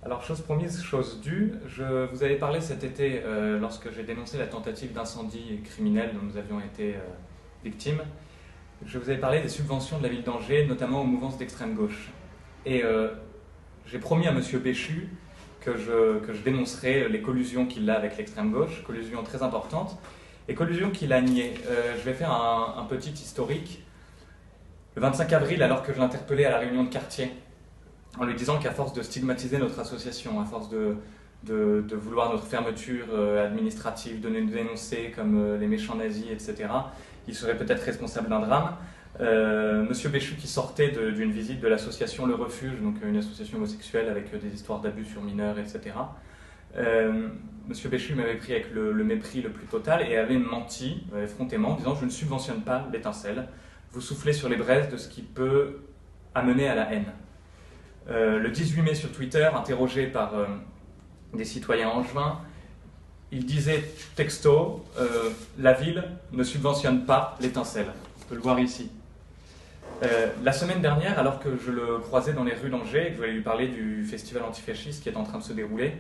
Alors, chose promise, chose due, je vous avais parlé cet été, lorsque j'ai dénoncé la tentative d'incendie criminel dont nous avions été victimes, je vous avais parlé des subventions de la ville d'Angers, notamment aux mouvances d'extrême gauche. Et j'ai promis à M. Béchu que je dénoncerais les collusions qu'il a avec l'extrême gauche, collusions très importantes, et collusions qu'il a niées. Je vais faire un petit historique. Le 25 avril, alors que je l'interpellais à la réunion de quartier, en lui disant qu'à force de stigmatiser notre association, à force de vouloir notre fermeture administrative, de nous dénoncer comme les méchants nazis, etc., il serait peut-être responsable d'un drame. Monsieur Béchu, qui sortait d'une visite de l'association Le Refuge, donc une association homosexuelle avec des histoires d'abus sur mineurs, etc., Monsieur Béchu m'avait pris avec le mépris le plus total et avait menti effrontément en disant « Je ne subventionne pas l'étincelle, vous soufflez sur les braises de ce qui peut amener à la haine ». Le 18 mai sur Twitter, interrogé par des citoyens angevins, il disait texto la ville ne subventionne pas l'étincelle. On peut le voir ici. La semaine dernière, alors que je le croisais dans les rues d'Angers et que je voulais lui parler du festival antifasciste qui est en train de se dérouler,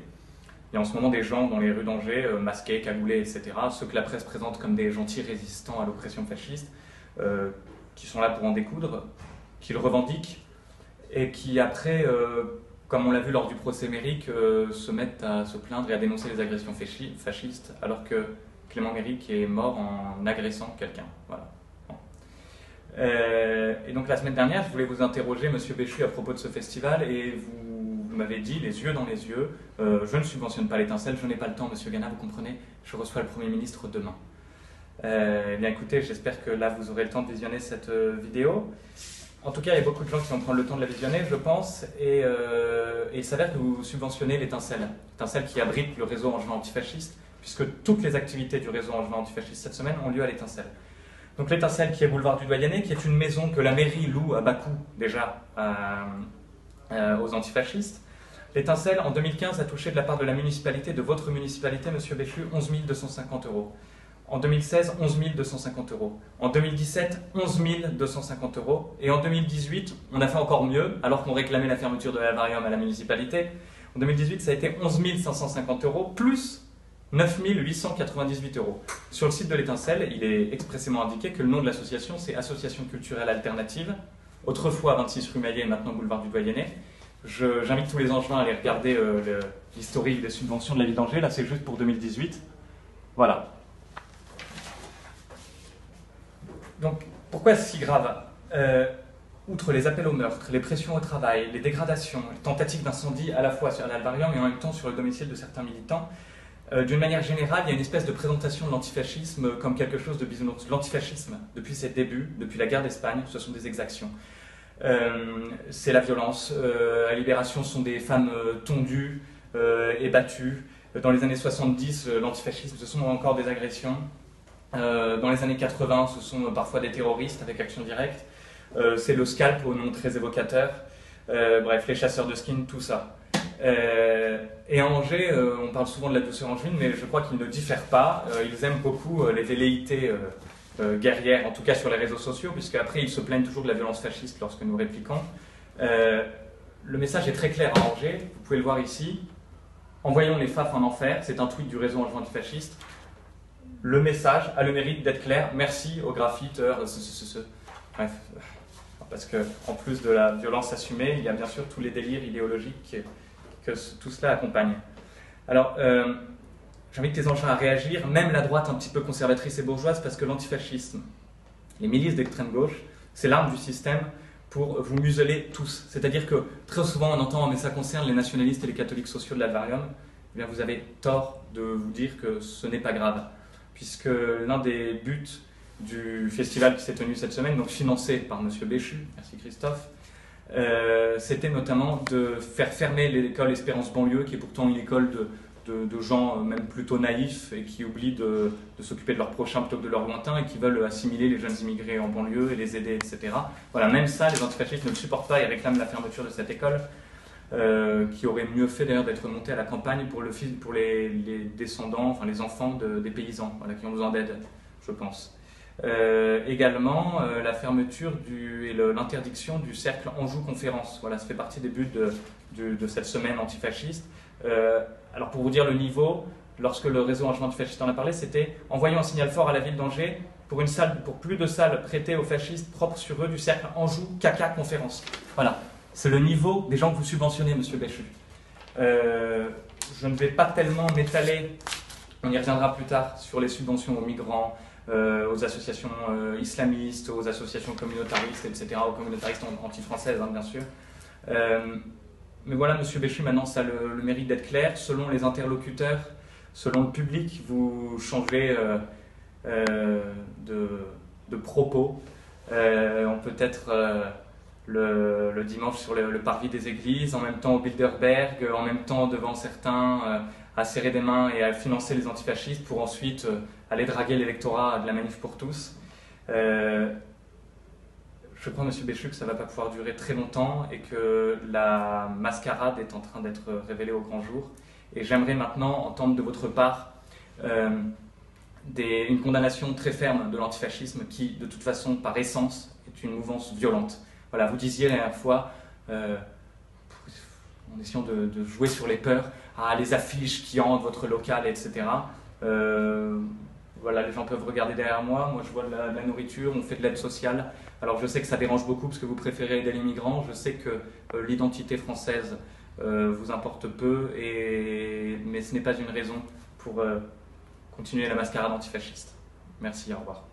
il y a en ce moment des gens dans les rues d'Angers, masqués, cagoulés, etc., ceux que la presse présente comme des gentils résistants à l'oppression fasciste, qui sont là pour en découdre, qui le revendiquent, et qui après, comme on l'a vu lors du procès Méric, se mettent à se plaindre et à dénoncer les agressions fascistes, alors que Clément Méric est mort en agressant quelqu'un. Voilà. Et donc la semaine dernière, je voulais vous interroger, Monsieur Béchu, à propos de ce festival, et vous m'avez dit, les yeux dans les yeux, je ne subventionne pas l'étincelle, je n'ai pas le temps, Monsieur Gana, vous comprenez, je reçois le Premier ministre demain. Eh bien écoutez, j'espère que là vous aurez le temps de visionner cette vidéo. En tout cas, il y a beaucoup de gens qui vont prendre le temps de la visionner, je pense, et il s'avère que vous subventionnez l'étincelle qui abrite le réseau angevin antifasciste, puisque toutes les activités du réseau angevin antifasciste cette semaine ont lieu à l'étincelle. Donc l'étincelle qui est boulevard du Doyenné, qui est une maison que la mairie loue à bas coût déjà aux antifascistes. L'étincelle, en 2015, a touché de la part de la municipalité, de votre municipalité, Monsieur Béchu, 11 250 €. En 2016, 11 250 €. En 2017, 11 250 €. Et en 2018, on a fait encore mieux, alors qu'on réclamait la fermeture de l'Alvarium à la municipalité. En 2018, ça a été 11 550 €, plus 9 898 €. Sur le site de l'étincelle, il est expressément indiqué que le nom de l'association, c'est Association culturelle alternative, autrefois 26 rue Maillet, maintenant boulevard du Doyenné. J'invite tous les Angevins à aller regarder l'historique des subventions de la ville d'Angers. Là, c'est juste pour 2018. Voilà. Donc, pourquoi c'est si grave? Outre les appels au meurtre, les pressions au travail, les dégradations, les tentatives d'incendie à la fois sur l'Alvarium et en même temps sur le domicile de certains militants, d'une manière générale, il y a une espèce de présentation de l'antifascisme comme quelque chose de bisounours. L'antifascisme, depuis ses débuts, depuis la guerre d'Espagne, ce sont des exactions. C'est la violence. À Libération, ce sont des femmes tondues et battues. Dans les années 70, l'antifascisme, ce sont encore des agressions. Dans les années 80, ce sont parfois des terroristes avec action directe. C'est le scalp au nom très évocateur. Bref, les chasseurs de skins, tout ça. Et à Angers, on parle souvent de la douceur angevine, mais je crois qu'ils ne diffèrent pas. Ils aiment beaucoup les velléités guerrières, en tout cas sur les réseaux sociaux, puisque après ils se plaignent toujours de la violence fasciste lorsque nous répliquons. Le message est très clair à Angers, vous pouvez le voir ici. Envoyons les FAF en enfer, c'est un tweet du réseau angevin antifasciste. Le message a le mérite d'être clair. Merci aux graffiteurs. Bref, parce qu'en plus de la violence assumée, il y a bien sûr tous les délires idéologiques que tout cela accompagne. Alors, j'invite les Angevins à réagir, même la droite un petit peu conservatrice et bourgeoise, parce que l'antifascisme, les milices d'extrême gauche, c'est l'arme du système pour vous museler tous. C'est-à-dire que très souvent on entend « mais ça concerne les nationalistes et les catholiques sociaux de l'Alvarium », eh bien vous avez tort de vous dire que ce n'est pas grave, puisque l'un des buts du festival qui s'est tenu cette semaine, donc financé par M. Béchu, merci Christophe, c'était notamment de faire fermer l'école Espérance Banlieue, qui est pourtant une école de gens même plutôt naïfs et qui oublient de s'occuper de leurs prochains plutôt que de leurs lointains et qui veulent assimiler les jeunes immigrés en banlieue et les aider, etc. Voilà, même ça, les antifascistes ne le supportent pas et réclament la fermeture de cette école, qui aurait mieux fait d'ailleurs d'être montée à la campagne pour les descendants, enfin les enfants des paysans, voilà, qui ont besoin d'aide, je pense. Également, la fermeture et l'interdiction du cercle Anjou Conférence. Voilà, ça fait partie des buts de cette semaine antifasciste. Alors pour vous dire le niveau, lorsque le réseau antifasciste en a parlé, c'était « Envoyons un signal fort à la ville d'Angers pour plus de salles prêtées aux fascistes propres sur eux du cercle Anjou Caca Conférence ». Voilà, c'est le niveau des gens que vous subventionnez, monsieur Béchu. Je ne vais pas tellement m'étaler, on y reviendra plus tard, sur les subventions aux migrants, aux associations islamistes, aux associations communautaristes, etc., aux communautaristes anti-françaises, hein, bien sûr. Mais voilà, monsieur Béchu, maintenant, ça a le mérite d'être clair. Selon les interlocuteurs, selon le public, vous changez de propos. On peut être le dimanche sur le parvis des églises, en même temps au Bilderberg, en même temps devant certains à serrer des mains et à financer les antifascistes pour ensuite aller draguer l'électorat de la Manif pour tous. Je crois, monsieur Béchu, que ça ne va pas pouvoir durer très longtemps et que la mascarade est en train d'être révélée au grand jour. Et j'aimerais maintenant entendre de votre part une condamnation très ferme de l'antifascisme qui, de toute façon, par essence, est une mouvance violente. Voilà, vous disiez la dernière fois, en essayant de jouer sur les peurs, les affiches qui hantent votre local, etc. Voilà, les gens peuvent regarder derrière moi, moi je vois de la nourriture, on fait de l'aide sociale. Alors je sais que ça dérange beaucoup parce que vous préférez aider les migrants, je sais que l'identité française vous importe peu, mais ce n'est pas une raison pour continuer la mascarade antifasciste. Merci, au revoir.